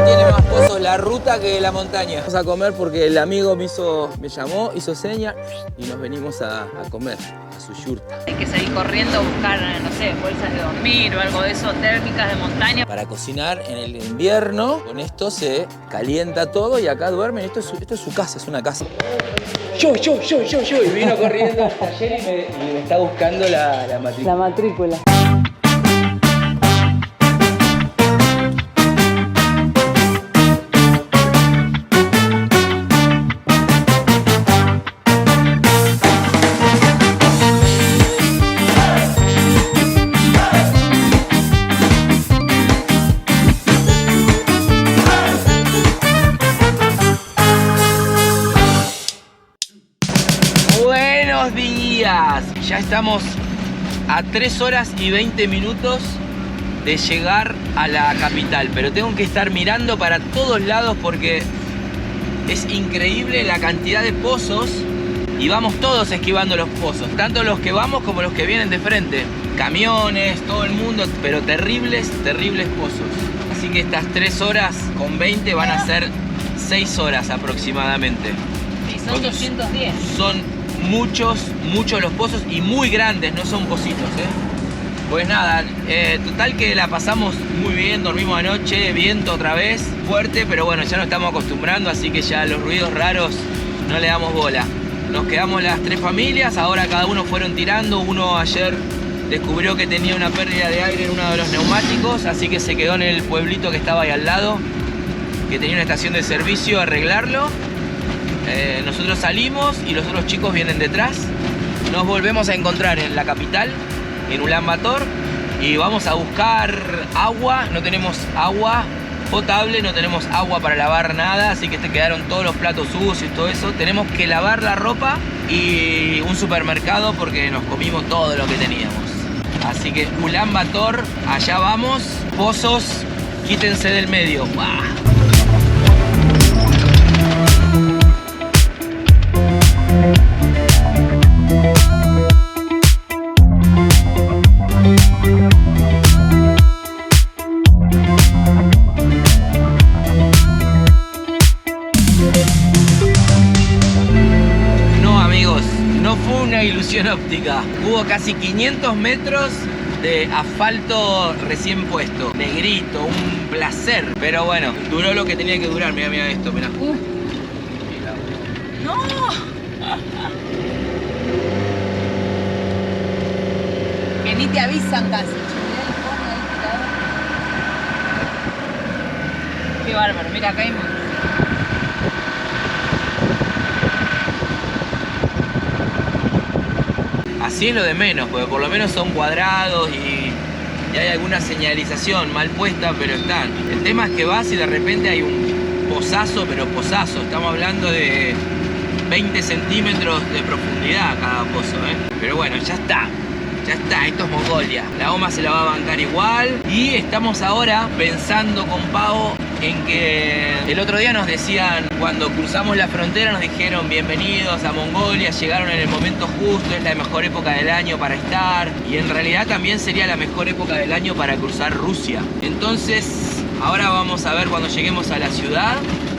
que tiene más pozos la ruta que la montaña. Vamos a comer porque el amigo me llamó, hizo seña y nos venimos a comer a su yurta. Hay que salir corriendo a buscar, no sé, bolsas de dormir o algo de eso, térmicas de montaña. Para cocinar en el invierno, con esto se calienta todo y acá duermen. Esto es su casa, es una casa. Yo. Y vino corriendo al taller y me está buscando la matrícula. La matrícula. Buenos días. Ya estamos a 3 horas y 20 minutos de llegar a la capital, pero tengo que estar mirando para todos lados porque es increíble la cantidad de pozos y vamos todos esquivando los pozos, tanto los que vamos como los que vienen de frente. Camiones, todo el mundo, pero terribles pozos. Así que estas 3 horas con 20 van a ser 6 horas aproximadamente. Sí, son 210. Son muchos los pozos y muy grandes, no son pocitos, Pues nada, total que la pasamos muy bien, dormimos anoche, viento otra vez, fuerte, pero bueno, ya nos estamos acostumbrando, así que ya los ruidos raros no le damos bola. Nos quedamos las 3 familias, ahora cada uno fueron tirando, uno ayer descubrió que tenía una pérdida de aire en uno de los neumáticos, así que se quedó en el pueblito que estaba ahí al lado, que tenía una estación de servicio, a arreglarlo. Nosotros salimos y los otros chicos vienen detrás. Nos volvemos a encontrar en la capital, en Ulan Bator, y vamos a buscar agua. No tenemos agua potable, no tenemos agua para lavar nada, así que te quedaron todos los platos sucios y todo eso. Tenemos que lavar la ropa y un supermercado porque nos comimos todo lo que teníamos. Así que Ulan Bator, allá vamos. Pozos, quítense del medio. ¡Bah! Ilusión óptica. Hubo casi 500 metros de asfalto recién puesto, negrito, un placer, pero bueno, duró lo que tenía que durar. Mira esto, mira. ¡No! Que ni te avisan casi. Qué bárbaro, mira, acá hay mucho. Así es lo de menos, porque por lo menos son cuadrados y hay alguna señalización mal puesta, pero están. El tema es que vas y de repente hay un pozazo, pero pozazo. Estamos hablando de 20 centímetros de profundidad cada pozo, Pero bueno, ya está, esto es Mongolia. La OMA se la va a bancar igual. Y estamos ahora pensando con Pau en que el otro día nos decían, cuando cruzamos la frontera nos dijeron bienvenidos a Mongolia, llegaron en el momento justo, es la mejor época del año para estar, y en realidad también sería la mejor época del año para cruzar Rusia. Entonces ahora vamos a ver cuando lleguemos a la ciudad,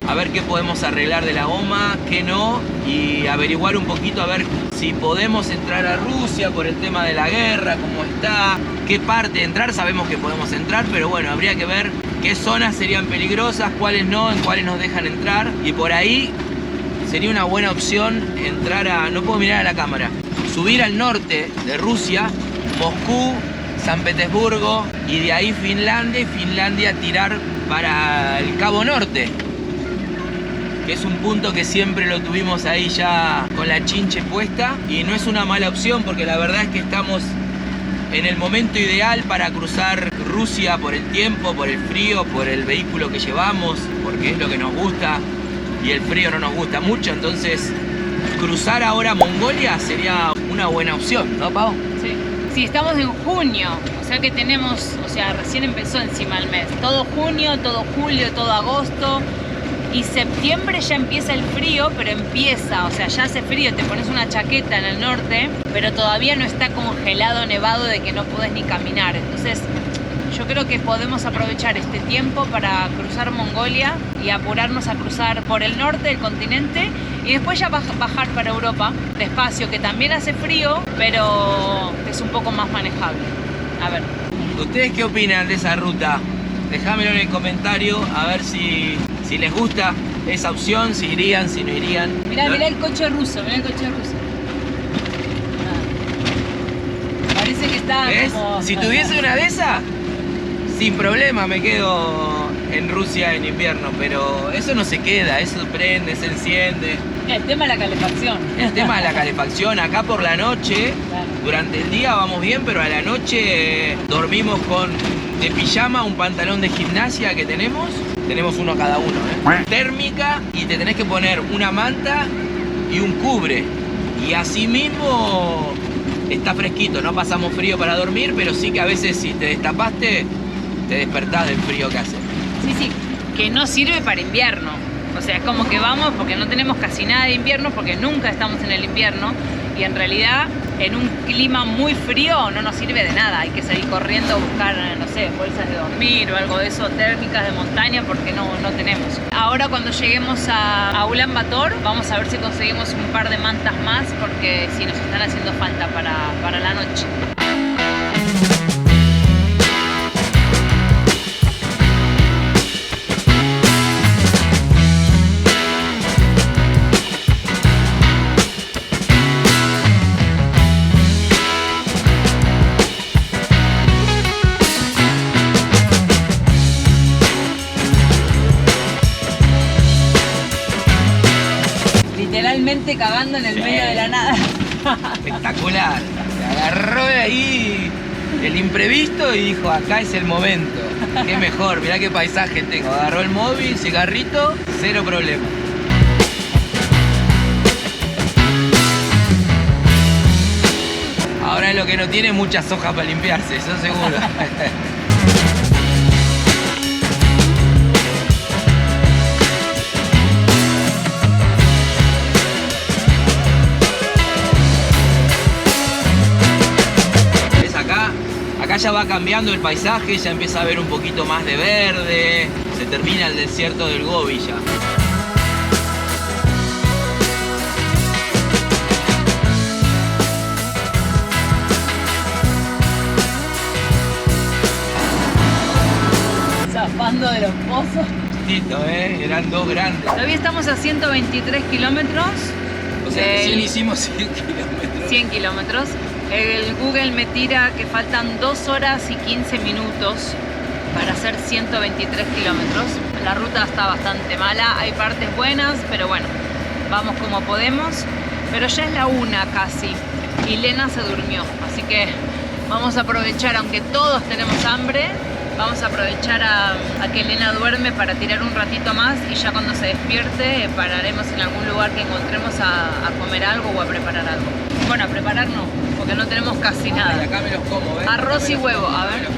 a ver qué podemos arreglar de la OMA, qué no, y averiguar un poquito a ver si podemos entrar a Rusia por el tema de la guerra, cómo está, qué parte entrar. Sabemos que podemos entrar, pero bueno, habría que ver qué zonas serían peligrosas, cuáles no, en cuáles nos dejan entrar, y por ahí sería una buena opción entrar a, no puedo mirar a la cámara, subir al norte de Rusia, Moscú, San Petersburgo, y de ahí Finlandia, y Finlandia tirar para el Cabo Norte, que es un punto que siempre lo tuvimos ahí ya con la chinche puesta, y no es una mala opción porque la verdad es que estamos en el momento ideal para cruzar Rusia por el tiempo, por el frío, por el vehículo que llevamos, porque es lo que nos gusta y el frío no nos gusta mucho. Entonces cruzar ahora Mongolia sería una buena opción, ¿no, Pau? Sí. Sí, estamos en junio, o sea que tenemos, recién empezó encima el mes. Todo junio, todo julio, todo agosto. Y septiembre ya empieza el frío, pero empieza, ya hace frío, te pones una chaqueta en el norte, pero todavía no está congelado, nevado de que no podés ni caminar. Entonces, yo creo que podemos aprovechar este tiempo para cruzar Mongolia y apurarnos a cruzar por el norte del continente y después ya bajar para Europa, despacio, que también hace frío, pero es un poco más manejable. A ver. ¿Ustedes qué opinan de esa ruta? Déjamelo en el comentario a ver si les gusta esa opción, si irían, si no irían. Mirá el coche ruso, mirá el coche ruso. Parece que está ¿Ves? como... Si tuviese una de esas, sin problema me quedo en Rusia en invierno, pero eso no se queda, eso prende, se enciende. El tema de la calefacción. El tema de la calefacción, acá por la noche, Claro. durante el día vamos bien, pero a la noche dormimos con de pijama, un pantalón de gimnasia que tenemos uno cada uno, térmica, y te tenés que poner una manta y un cubre, y así mismo está fresquito, no pasamos frío para dormir, pero sí que a veces si te destapaste, te despertás del frío que hace. Sí, que no sirve para invierno. O sea, es como que vamos porque no tenemos casi nada de invierno, porque nunca estamos en el invierno y en realidad en un clima muy frío no nos sirve de nada. Hay que salir corriendo a buscar, no sé, bolsas de dormir o algo de eso, térmicas de montaña, porque no tenemos. Ahora cuando lleguemos a Ulan Bator vamos a ver si conseguimos un par de mantas más, porque sí nos están haciendo falta para la noche. Literalmente cagando en el medio de la nada. Espectacular. Se agarró de ahí el imprevisto y dijo, acá es el momento. Qué mejor, mirá qué paisaje tengo. Agarró el móvil, cigarrito, cero problema. Ahora es lo que no tiene muchas hojas para limpiarse, eso seguro. Acá ya va cambiando el paisaje, ya empieza a haber un poquito más de verde, se termina el desierto del Gobi ya. Zafando de los pozos. Tito, eran dos grandes. Todavía estamos a 123 kilómetros. O sea, recién hicimos 100 kilómetros. 100 kilómetros. El Google me tira que faltan 2 horas y 15 minutos para hacer 123 kilómetros. La ruta está bastante mala, hay partes buenas, pero bueno, vamos como podemos. Pero ya es la 1 casi y Lena se durmió, así que vamos a aprovechar, aunque todos tenemos hambre, vamos a aprovechar a que Lena duerme para tirar un ratito más y ya cuando se despierte pararemos en algún lugar que encontremos a comer algo o a preparar algo. Bueno, a preparar no, porque no tenemos casi nada. Y acá me los como, ¿ves? Arroz y huevo, a ver.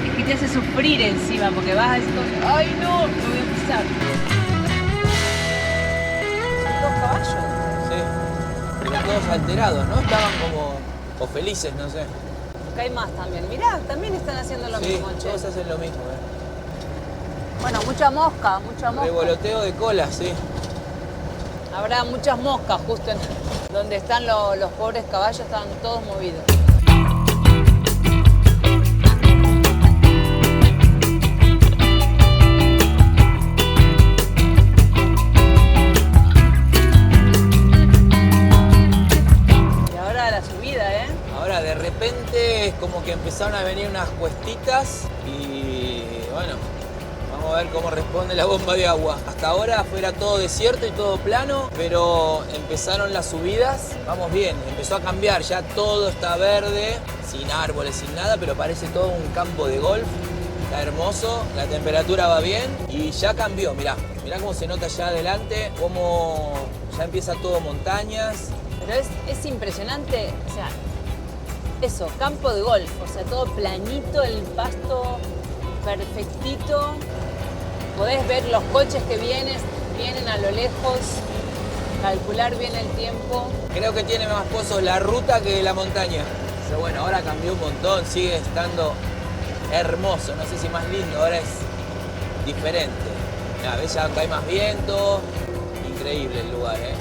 Es que te hace sufrir encima, porque vas a decir, ¡ay no! Me voy a pisar. ¿Son 2 caballos? Sí, están todos alterados, ¿no? Estaban como, o felices, no sé. Acá hay más también. Mirá, también están haciendo lo mismo, Sí, che. todos hacen lo mismo, Bueno, mucha mosca, mucha mosca. Revoloteo de cola, sí. Habrá muchas moscas justo en donde están los pobres caballos, estaban todos movidos. Y ahora la subida, ¿eh? Ahora de repente es como que empezaron a venir unas cuestitas y bueno, vamos a ver cómo responde la bomba de agua. Hasta ahora fuera todo desierto y todo plano, pero empezaron las subidas. Vamos bien, empezó a cambiar, ya todo está verde, sin árboles, sin nada, pero parece todo un campo de golf. Está hermoso, la temperatura va bien y ya cambió, mirá cómo se nota allá adelante, cómo ya empieza todo montañas. Pero es impresionante, o sea, eso, campo de golf, o sea, todo planito, el pasto perfectito. Podés ver los coches que vienen a lo lejos, calcular bien el tiempo. Creo que tiene más pozos la ruta que la montaña. Pero bueno, ahora cambió un montón, sigue estando hermoso, no sé si más lindo, ahora es diferente. A veces ya hay más viento, increíble el lugar, ¿eh?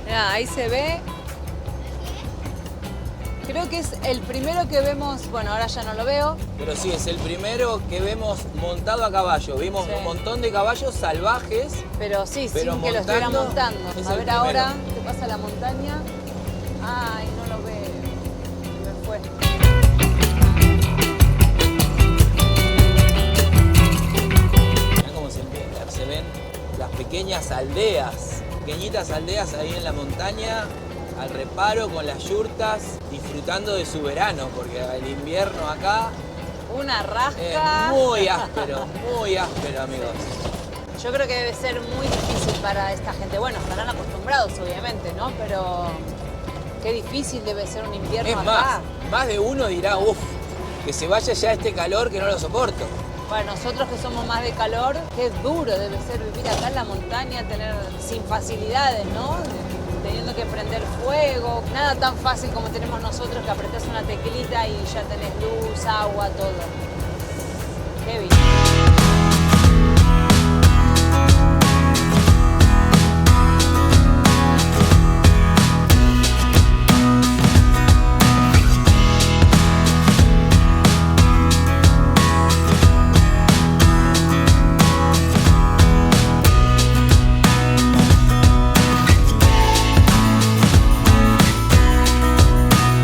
Mirá, ahí se ve. Creo que es el primero que vemos, bueno, ahora ya no lo veo. Pero sí, es el primero que vemos montado a caballo. Vimos Sí. un montón de caballos salvajes. Pero sí, Pero sin que lo estuvieran montando, montando. es A el ver primero. ahora, ¿qué pasa la montaña? Ay, no lo veo. Me fue. Mirá cómo se ven las pequeñas aldeas. Pequeñitas aldeas ahí en la montaña, al reparo con las yurtas, disfrutando de su verano, porque el invierno acá Una es rasca. muy áspero, amigos. Yo creo que debe ser muy difícil para esta gente. Bueno, estarán acostumbrados, obviamente, ¿no? Pero qué difícil debe ser un invierno Es acá. más de uno dirá, uff, que se vaya ya este calor que no lo soporto. Para nosotros que somos más de calor, qué duro debe ser vivir acá en la montaña, tener sin facilidades, ¿no? Teniendo que prender fuego, nada tan fácil como tenemos nosotros que apretás una teclita y ya tenés luz, agua, todo. Heavy.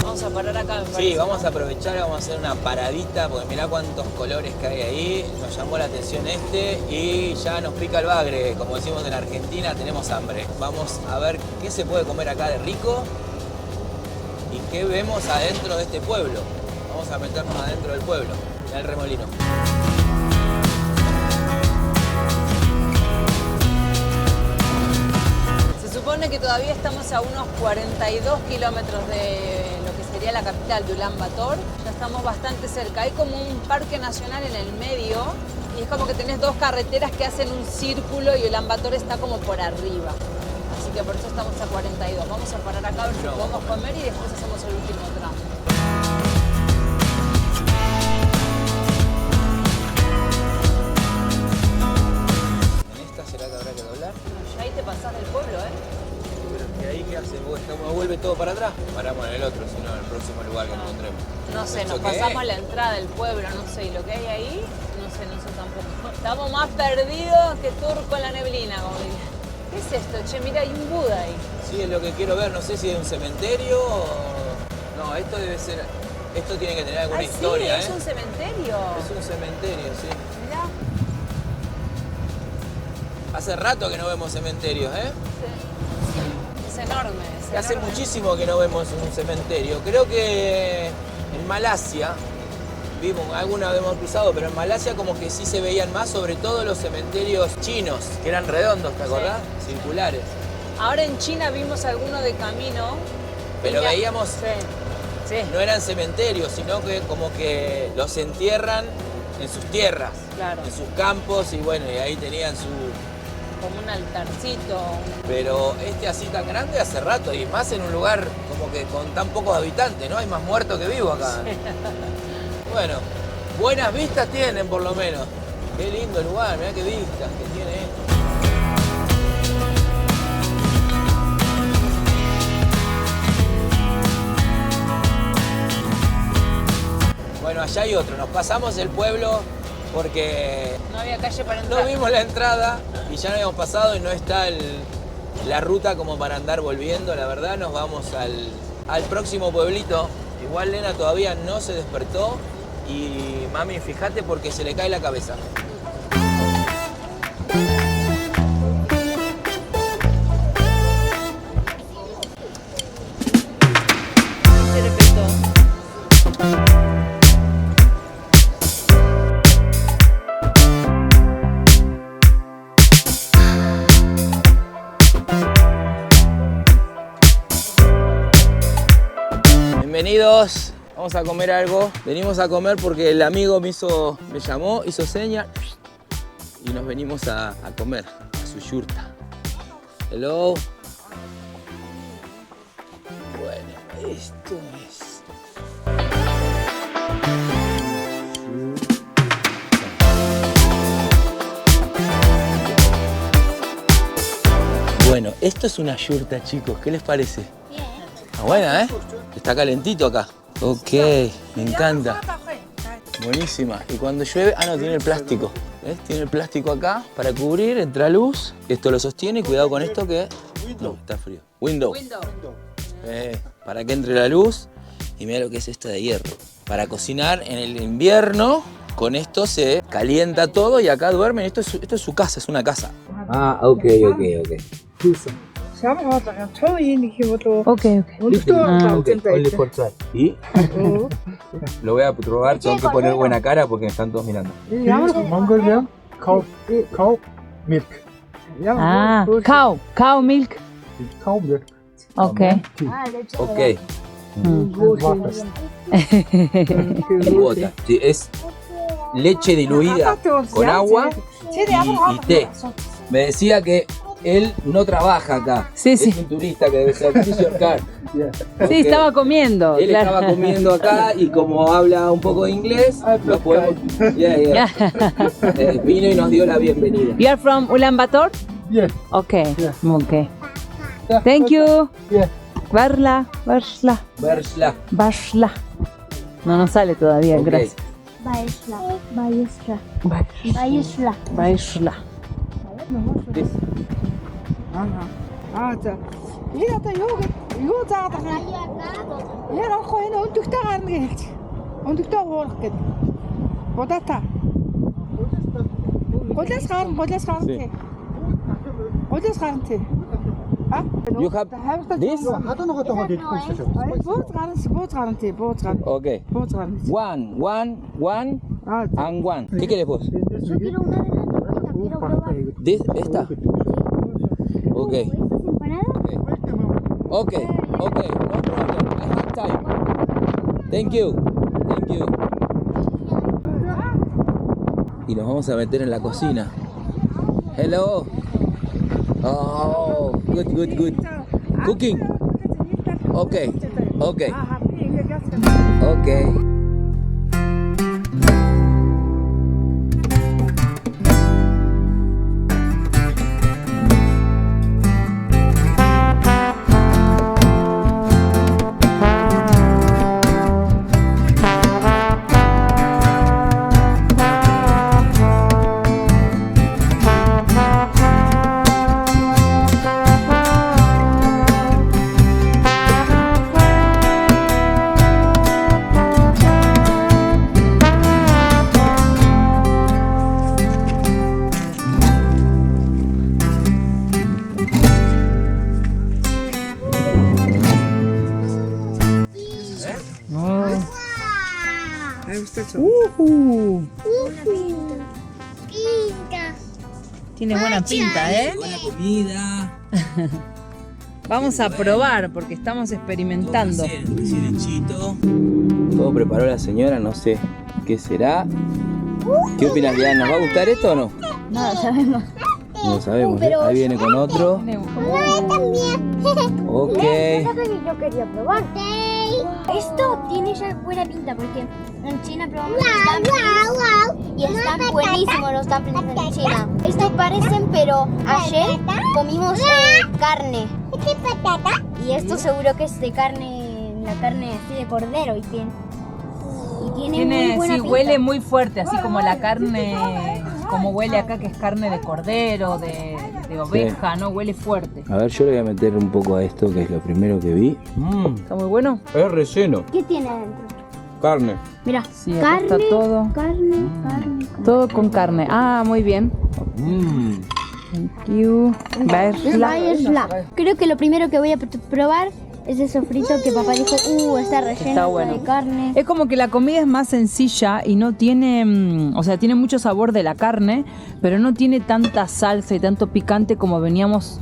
Vamos a parar acá, me Sí, parece, vamos ¿no? a aprovechar, vamos a hacer una paradita, porque mirá cuántos colores que hay ahí, nos llamó la atención este y ya nos pica el bagre, como decimos en Argentina, tenemos hambre. Vamos a ver qué se puede comer acá de rico y qué vemos adentro de este pueblo. Vamos a meternos adentro del pueblo, en el remolino. Se supone que todavía estamos a unos 42 kilómetros de lo que sería la capital de Ulan Bator. Ya estamos bastante cerca. Hay como un parque nacional en el medio y es como que tenés dos carreteras que hacen un círculo y Ulan Bator está como por arriba. Así que por eso estamos a 42. Vamos a parar acá a ver si No, podemos vamos. comer y después hacemos el último tramo. ¿En esta será que habrá que doblar? Ya ahí te pasás del pueblo, ¿eh? Pero es que ahí qué hace, ¿me vuelve todo para atrás? Paramos en el otro, si no en el próximo lugar que encontremos. No sé, ¿Esto nos qué pasamos es? la entrada del pueblo, no sé, y lo que hay ahí, no sé tampoco. Estamos más perdidos que turco en la neblina, como diría. ¿Qué es esto? Che, mira, hay un Buda ahí. Sí, es lo que quiero ver, no sé si es un cementerio o... No, esto debe ser... Esto tiene que tener alguna Ay, historia, sí, es ¿eh? un cementerio. Es un cementerio, sí. Mirá. Hace rato que no vemos cementerios, ¿eh? Es enorme, es Hace enorme. muchísimo que no vemos un cementerio. Creo que en Malasia, vimos, alguna vez hemos cruzado, pero en Malasia como que sí se veían más, sobre todo los cementerios chinos, que eran redondos, ¿te acordás? Circulares. Ahora en China vimos alguno de camino. Pero y ya- veíamos, Sí, sí, no eran cementerios, sino que como que los entierran en sus tierras, claro. en sus campos, y bueno, y ahí tenían su... Como un altarcito. Pero este así tan grande hace rato, y más en un lugar como que con tan pocos habitantes, ¿no? Hay más muertos que vivos acá. Bueno, buenas vistas tienen por lo menos. Qué lindo lugar, mirá qué vistas que tiene esto. Bueno, allá hay otro, nos pasamos el pueblo porque No había calle para entrar. no vimos la entrada y ya no habíamos pasado y no está la ruta como para andar volviendo, la verdad. Nos vamos al próximo pueblito. Igual Lena todavía no se despertó y mami, fíjate porque se le cae la cabeza. Se repetó. Bienvenidos Vamos a comer algo. Venimos a comer porque el amigo me llamó, hizo seña y nos venimos a comer a su yurta. Hello. Bueno, esto es... Bueno, esto es una yurta, chicos. ¿Qué les parece? Bien. Está buena, ¿eh? Está calentito acá. Ok, me encanta. Buenísima. Y cuando llueve... Ah, no, tiene el plástico. ¿Ves? Tiene el plástico acá para cubrir, entra luz. Esto lo sostiene. Cuidado con esto que... No, está frío. Window. Para que entre la luz. Y mira lo que es esto de hierro. Para cocinar en el invierno, con esto se calienta todo y acá duermen. Esto es su casa, es una casa. Ah, ok. Ok. Only for try. ¿Y? Lo voy a probar, tengo que poner buena cara porque me están todos mirando. Mongolian cow milk. Ah, cow milk. Cow milk. Ok. Ok. Water. Sí, es leche diluida con agua y té. Me decía que él no trabaja acá. Sí. Es un turista que debe ser Fisher Car. Sí, estaba comiendo. Él estaba comiendo acá y como habla un poco de inglés, lo podemos... vino y nos dio la bienvenida. You are from Ulaanbaatar? Yeah. Okay. Yeah. Okay. Thank you. Yeah. Barsla. Versla. No sale todavía, Ok. gracias. Barsla. You have this? Ok. One and one. ¿Qué quieres vos? Yo quiero una de las dos, quiero probar. ¿Esta? Ok. ¿Estas empanadas? Ok. No problem. I have time. Thank you. Y nos vamos a meter en la cocina. Hello. Oh, good. Cooking. Ok. Tiene buena pinta, ¿eh? Buena comida. Vamos a probar porque estamos experimentando. Derechito. Todo preparó la señora, no sé qué será. ¿Qué opinas, Diana? ¿Nos va a gustar esto o no? No, sabemos. No lo sabemos. Ahí viene con otro. También. Ok. Yo quería probar. Esto tiene ya buena pinta porque en China probamos los dumplings y están buenísimos los dumplings en China. Estos parecen, pero ayer comimos carne. Y esto seguro que es de carne, la carne así de cordero y tiene muy buena pinta. Huele muy fuerte, así como la carne, como huele acá que es carne de cordero, de oveja, ¿no? Huele fuerte. A ver, yo le voy a meter un poco a esto, que es lo primero que vi. Está muy bueno. Es relleno. ¿Qué tiene adentro? Carne. Mira, Sí, acá está todo. carne. Todo con carne. Ah, muy bien. Thank you. Barsla. Creo que lo primero que voy a probar es el sofrito que papá dijo, está relleno Está bueno. de carne. Es como que la comida es más sencilla y no tiene, o sea, tiene mucho sabor de la carne, pero no tiene tanta salsa y tanto picante como veníamos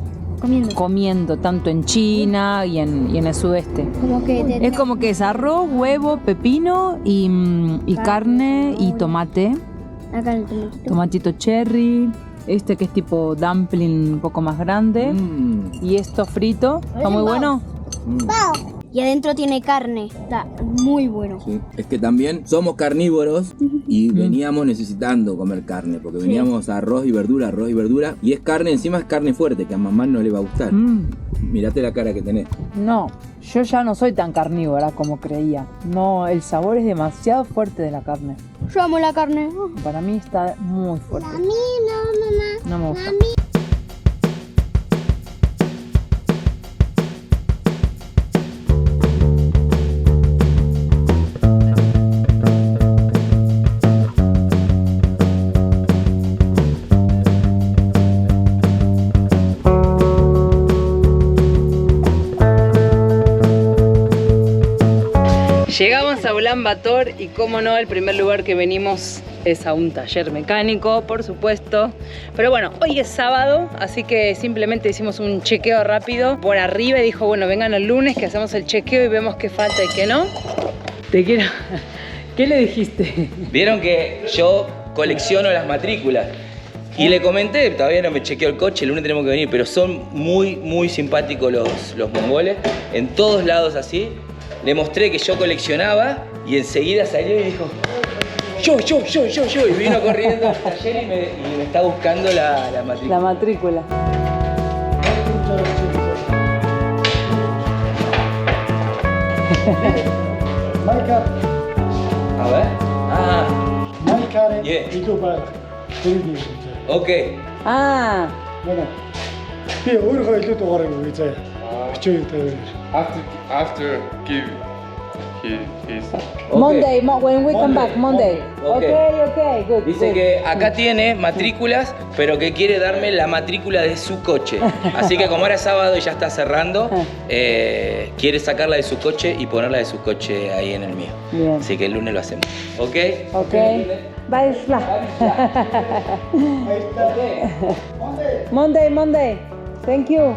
comiendo tanto en China y en el sudeste. Como que Es como que es arroz, huevo, pepino y carne y tomate. Acá el tomatito. Tomatito cherry. Este que es tipo dumpling un poco más grande. Y esto frito. Está muy bueno. Y adentro tiene carne. Está muy bueno. Sí. Es que también somos carnívoros y veníamos necesitando comer carne, porque veníamos a arroz y verdura. Y es carne, encima es carne fuerte, que a mamá no le va a gustar. Mirate la cara que tenés. No, yo ya no soy tan carnívora como creía. No, el sabor es demasiado fuerte de la carne. Yo amo la carne. Para mí está muy fuerte. A mí no, mamá. No me gusta. Llegamos a Ulan Bator y como no, el primer lugar que venimos es a un taller mecánico, por supuesto. Pero bueno, hoy es sábado, así que simplemente hicimos un chequeo rápido por arriba y dijo, bueno, vengan el lunes que hacemos el chequeo y vemos qué falta y qué no. Te quiero... ¿Qué le dijiste? Vieron que yo colecciono las matrículas. Y le comenté, todavía no me chequeó el coche, el lunes tenemos que venir, pero son muy simpáticos los mongoles, en todos lados así. Le mostré que yo coleccionaba y enseguida salió y dijo, yo, y vino corriendo al taller y me está buscando la matrícula. La matrícula. A ver. Yeah. Ok. Би өөрөө илүү дугаарыг өгье заяа. Бичээ тавиа. After give his Monday, when we come back, Monday. Okay, good. Dice que acá tiene matrículas, pero que quiere darme la matrícula de su coche. Así que como era sábado y ya está cerrando, quiere sacarla de su coche y ponerla de su coche ahí en el mío. Bien. Así que el lunes lo hacemos. ¿Ok? Bye, Monday. Thank you.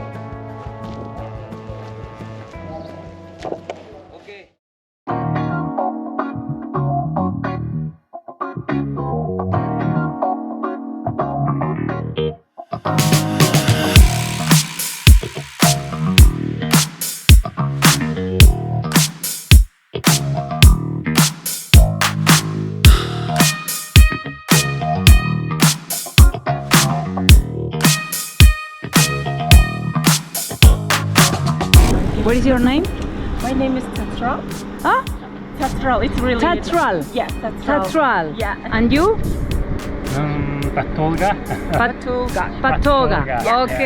What is your name? My name is Tatral. Ah, Tatral, it's really... Tatral. Yeah, Tatral. Tatral. Yeah. And you? Patolga. Patoga. Ok.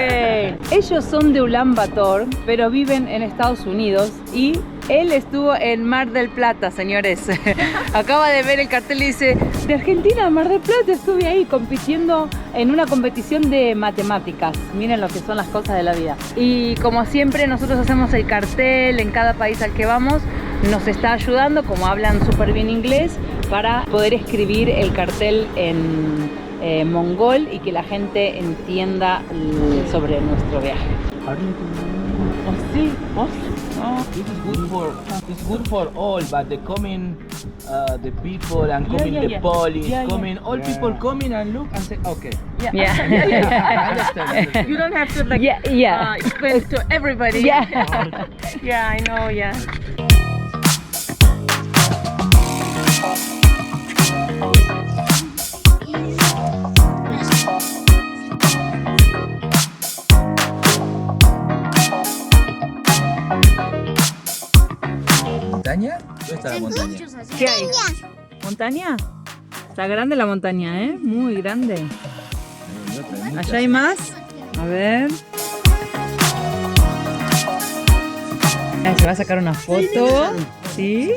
Ellos son de Ulan Bator, pero viven en Estados Unidos y él estuvo en Mar del Plata, señores. Acaba de ver el cartel y dice, de Argentina a Mar del Plata, estuve ahí compitiendo en una competición de matemáticas. Miren lo que son las cosas de la vida. Y como siempre nosotros hacemos el cartel en cada país al que vamos. Nos está ayudando, como hablan súper bien inglés, para poder escribir el cartel en mongol y que la gente entienda sobre nuestro viaje. It's good for all, but the coming, the people and coming the police, coming all people coming and look and say, okay. Yeah. I understand. You don't have to like explain it to everybody. Yeah. Yeah, I know, yeah. ¿Montaña? ¿Dónde está la montaña? ¿Qué hay? ¿Montaña? Está grande la montaña, ¿eh? Muy grande. Allá hay más. A ver. Se va a sacar una foto. ¿Sí?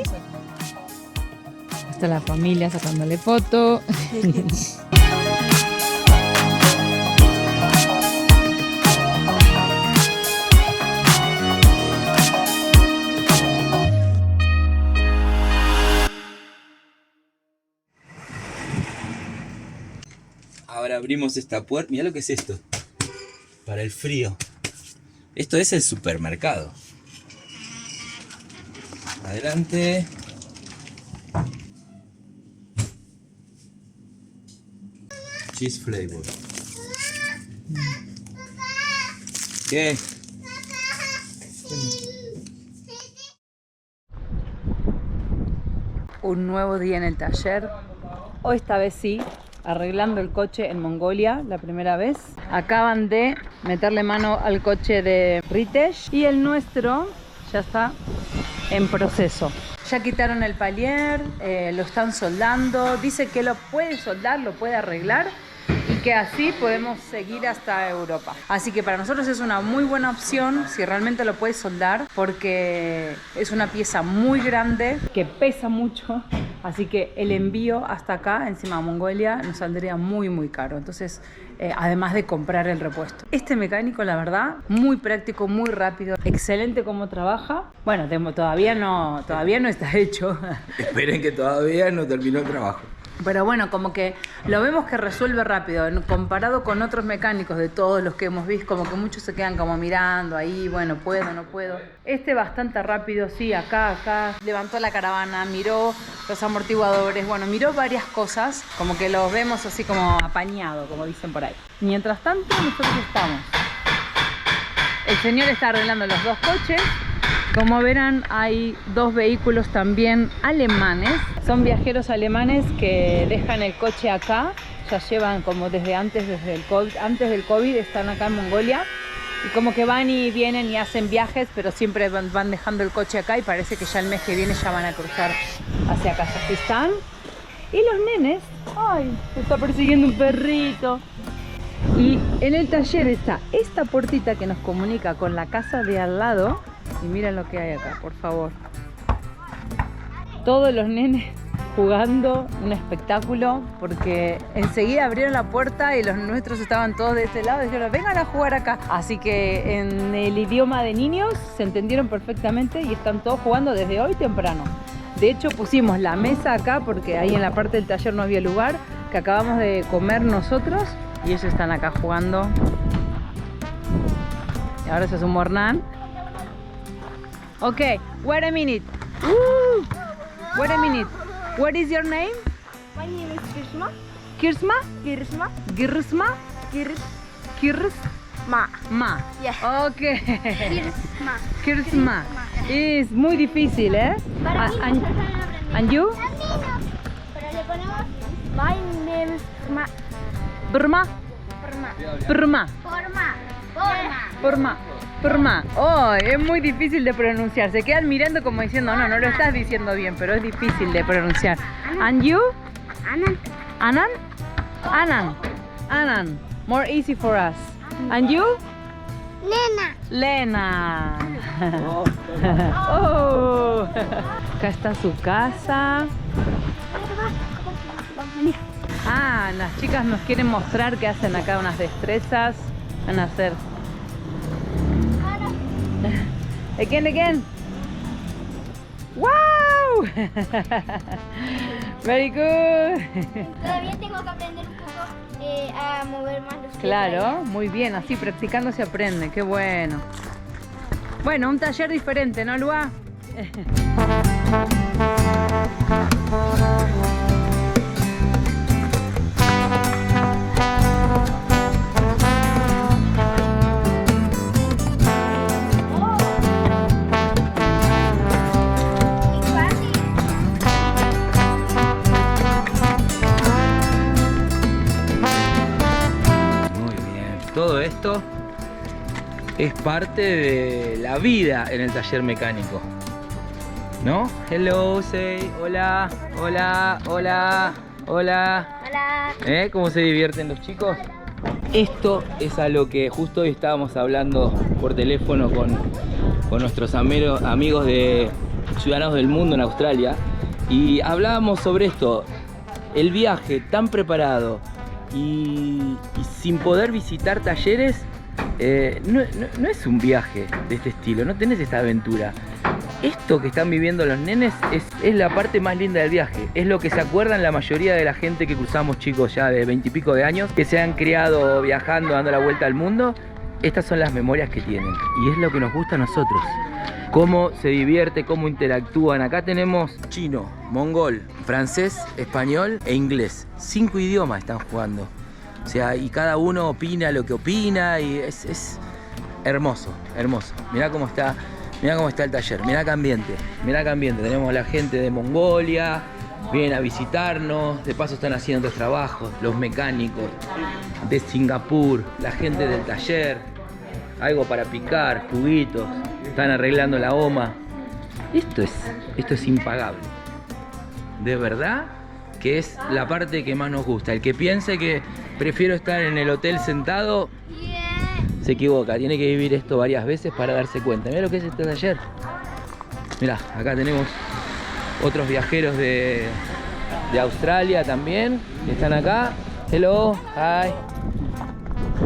Está la familia sacándole foto. Ahora abrimos esta puerta. Mira lo que es esto. Para el frío. Esto es el supermercado. Adelante. Cheese flavor. ¿Qué? Un nuevo día en el taller. Hoy esta vez sí, arreglando el coche en Mongolia, la primera vez. Acaban de meterle mano al coche de Ritesh y el nuestro ya está en proceso. Ya quitaron el palier, lo están soldando. Dice que lo puede soldar, lo puede arreglar y que así podemos seguir hasta Europa. Así que para nosotros es una muy buena opción si realmente lo puedes soldar, porque es una pieza muy grande que pesa mucho. Así que el envío hasta acá, encima de Mongolia, nos saldría muy caro. Entonces, además de comprar el repuesto. Este mecánico, la verdad, muy práctico, muy rápido, excelente cómo trabaja. Bueno, todavía no está hecho. Esperen que todavía no terminó el trabajo. Pero bueno, como que lo vemos que resuelve rápido, comparado con otros mecánicos de todos los que hemos visto, como que muchos se quedan como mirando ahí, bueno, puedo, no puedo. Este bastante rápido, sí, acá, levantó la caravana, miró los amortiguadores, bueno, miró varias cosas, como que los vemos así como apañado, como dicen por ahí. Mientras tanto, nosotros estamos. El señor está arreglando los dos coches. Como verán, hay dos vehículos también alemanes. Son viajeros alemanes que dejan el coche acá. Ya llevan como desde antes del COVID, están acá en Mongolia. Y como que van y vienen y hacen viajes, pero siempre van dejando el coche acá y parece que ya el mes que viene ya van a cruzar hacia Kazajistán. Y los nenes, ¡ay! Se está persiguiendo un perrito. Y en el taller está esta puertita que nos comunica con la casa de al lado. Y miren lo que hay acá, por favor. Todos los nenes jugando, un espectáculo, porque enseguida abrieron la puerta y los nuestros estaban todos de este lado y dijeron, vengan a jugar acá. Así que en el idioma de niños se entendieron perfectamente y están todos jugando desde hoy temprano. De hecho, pusimos la mesa acá porque ahí en la parte del taller no había lugar, que acabamos de comer nosotros, y ellos están acá jugando. Y ahora se sumó Hernán. Okay, wait a minute. Wait a minute. What is your name? My name is Krishma. Kirsma? Kirsma. Girsma? Kirsma. Ma. Yeah. Okay. Kirsma. Kirsma. Es muy difícil, ¿eh? Para mí And, no se saben aprender. and you? Pero le ponemos My name is Krishma. Burma? Burma. Burma. Burma. Oh, es muy difícil de pronunciar. Se quedan mirando como diciendo, no lo estás diciendo bien, pero es difícil de pronunciar. And you? Anan. Anan? Anan. Anan. More easy for us. And you? Nena. Lena. Oh. Acá está su casa. Ah, las chicas nos quieren mostrar que hacen acá unas destrezas. Van a hacer. Again. ¡Wow! Very good. Todavía tengo que aprender un poco a mover más los pies. Claro, muy bien. Así practicando se aprende. Qué bueno. Bueno, un taller diferente, ¿no, Lua? Todo esto es parte de la vida en el taller mecánico, ¿no? Hello, say, hola, hola, hola, hola. Hola. ¿Cómo se divierten los chicos? Esto es a lo que justo hoy estábamos hablando por teléfono con nuestros amigos de Ciudadanos del Mundo en Australia, y hablábamos sobre esto, el viaje tan preparado y sin poder visitar talleres. No es un viaje de este estilo, no tenés esta aventura. Esto que están viviendo los nenes es la parte más linda del viaje. Es lo que se acuerdan la mayoría de la gente que cruzamos, chicos ya de 20 y pico de años, que se han criado viajando, dando la vuelta al mundo. Estas son las memorias que tienen y es lo que nos gusta a nosotros. Cómo se divierte, cómo interactúan. Acá tenemos chino, mongol, francés, español e inglés. 5 idiomas están jugando. O sea, y cada uno opina lo que opina y es hermoso, hermoso. Mirá cómo está el taller, mirá qué ambiente, mirá qué ambiente. Tenemos la gente de Mongolia, vienen a visitarnos, de paso están haciendo otros trabajos, los mecánicos de Singapur, la gente del taller, algo para picar, juguitos, están arreglando la goma. Esto es impagable. De verdad que es la parte que más nos gusta. El que piense que prefiero estar en el hotel sentado, se equivoca. Tiene que vivir esto varias veces para darse cuenta. Mirá lo que es este taller. Mirá, acá tenemos otros viajeros de Australia también, que están acá. Hello, hi.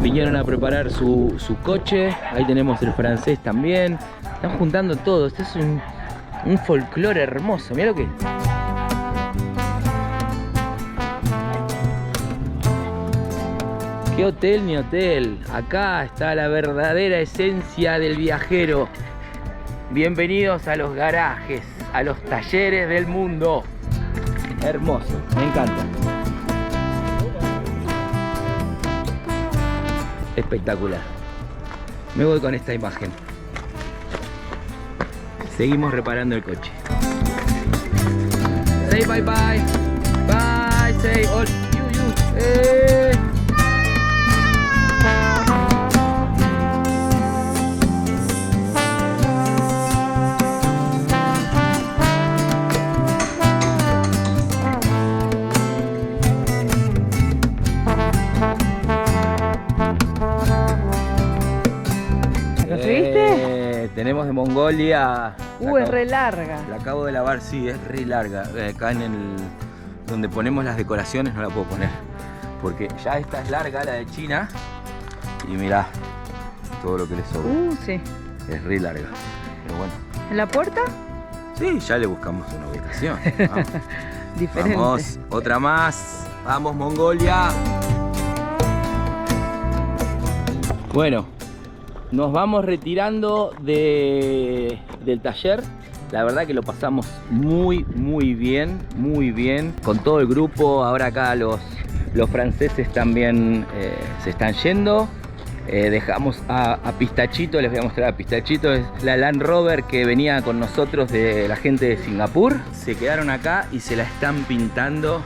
Vinieron a preparar su coche. Ahí tenemos el francés también. Están juntando todo. Esto es un folclore hermoso. Mirá lo que es. ¿Qué hotel ni hotel? Acá está la verdadera esencia del viajero. Bienvenidos a los garajes, a los talleres del mundo. Hermoso, me encanta. Espectacular. Me voy con esta imagen. Seguimos reparando el coche. Say bye bye. Bye, say all you. Tenemos de Mongolia. Es re larga. La acabo de lavar, sí, es re larga. Acá en donde ponemos las decoraciones no la puedo poner. Porque ya esta es larga, la de China. Y mirá todo lo que le sobra. Sí. Es re larga. Pero bueno. ¿En la puerta? Sí, ya le buscamos una ubicación. Vamos. Diferente. Vamos, otra más. Vamos, Mongolia. Bueno. Nos vamos retirando del taller. La verdad que lo pasamos muy bien, con todo el grupo. Ahora acá los franceses también se están yendo. Dejamos a Pistachito, les voy a mostrar a Pistachito. Es la Land Rover que venía con nosotros de la gente de Singapur. Se quedaron acá y se la están pintando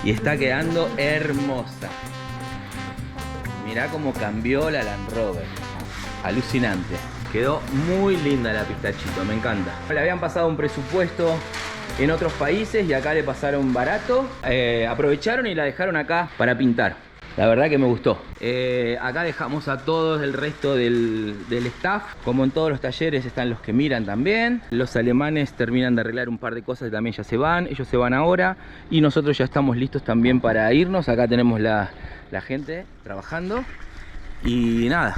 y está quedando hermosa. Mirá cómo cambió la Land Rover. Alucinante. Quedó muy linda la Pistachito, me encanta. Le habían pasado un presupuesto en otros países y acá le pasaron barato. Aprovecharon y la dejaron acá para pintar. La verdad que me gustó. Acá dejamos a todos el resto del staff. Como en todos los talleres están los que miran también. Los alemanes terminan de arreglar un par de cosas y también ya se van. Ellos se van ahora y nosotros ya estamos listos también para irnos. Acá tenemos la gente trabajando y nada.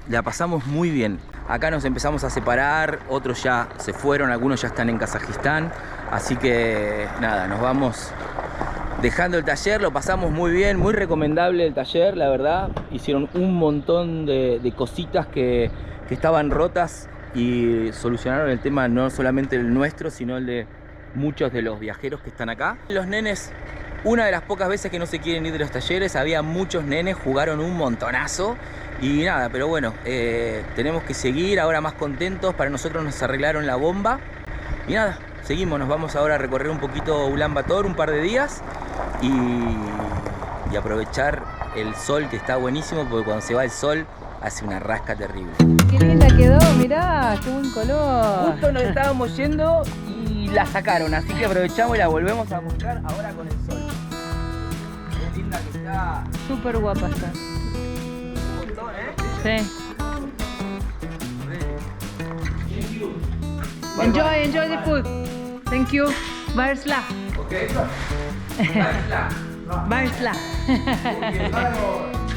La pasamos muy bien. Acá nos empezamos a separar, otros ya se fueron, algunos ya están en Kazajistán. Así que nada, nos vamos dejando el taller, lo pasamos muy bien, muy recomendable el taller, la verdad. Hicieron un montón de cositas que estaban rotas y solucionaron el tema, no solamente el nuestro, sino el de muchos de los viajeros que están acá. Los nenes, una de las pocas veces que no se quieren ir de los talleres, había muchos nenes, jugaron un montonazo. Y nada, pero bueno, tenemos que seguir ahora más contentos. Para nosotros nos arreglaron la bomba. Y nada, seguimos, nos vamos ahora a recorrer un poquito Ulan Bator, un par de días. Y aprovechar el sol, que está buenísimo, porque cuando se va el sol hace una rasca terrible. Qué linda quedó, mirá, qué buen color. Justo nos estábamos yendo y la sacaron, así que aprovechamos y la volvemos a mostrar ahora con el sol. Qué linda que está. Súper guapa está. Sí. Enjoy the food. Thank you. Varsla. Okay. Varsla. Varsla.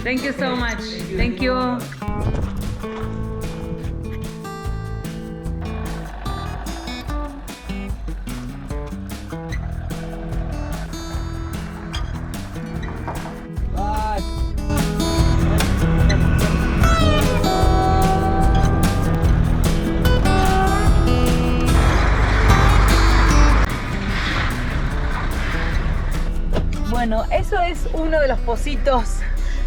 Thank you so much. Thank you. Bye. Bueno, eso es uno de los pocitos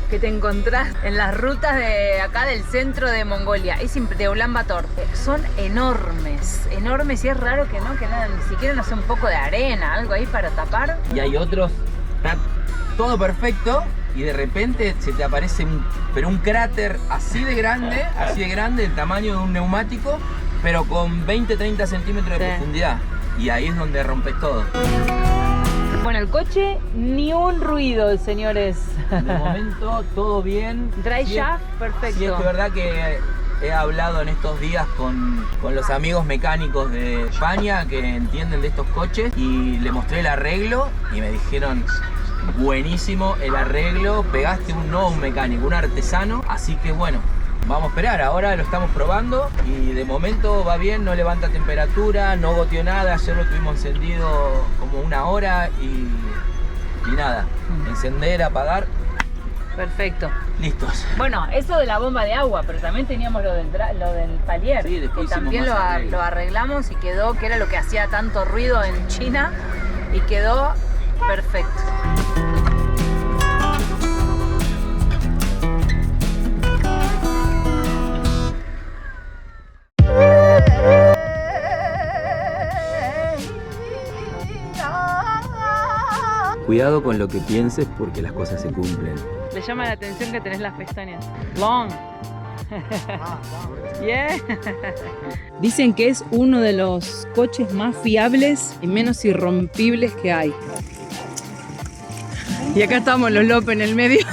que te encontrás en las rutas de acá del centro de Mongolia, de Ulan Bator. Son enormes, enormes, y es raro que nada, ni siquiera no sea un poco de arena, algo ahí para tapar. Y hay otros, está todo perfecto y de repente se te aparece un cráter así de grande, del tamaño de un neumático, pero con 20-30 centímetros de profundidad. Y ahí es donde rompes todo. Bueno, el coche ni un ruido, señores. De momento todo bien. Dry shaft, perfecto. Sí, es que es verdad que he hablado en estos días con los amigos mecánicos de España que entienden de estos coches y le mostré el arreglo y me dijeron: buenísimo el arreglo, pegaste un mecánico, un artesano, así que bueno, vamos a esperar. Ahora lo estamos probando y de momento va bien, no levanta temperatura, no goteó nada. Ayer lo tuvimos encendido como 1 hora y nada, encender, apagar. Perfecto. Listos. Bueno, eso de la bomba de agua, pero también teníamos lo del palier, Sí, después que también hicimos más arreglos. lo arreglamos y quedó, que era lo que hacía tanto ruido en China, y quedó perfecto. Cuidado con lo que pienses porque las cosas se cumplen. Le llama la atención que tenés las pestañas long. Yeah. Dicen que es uno de los coches más fiables y menos irrompibles que hay. Y acá estamos los López en el medio.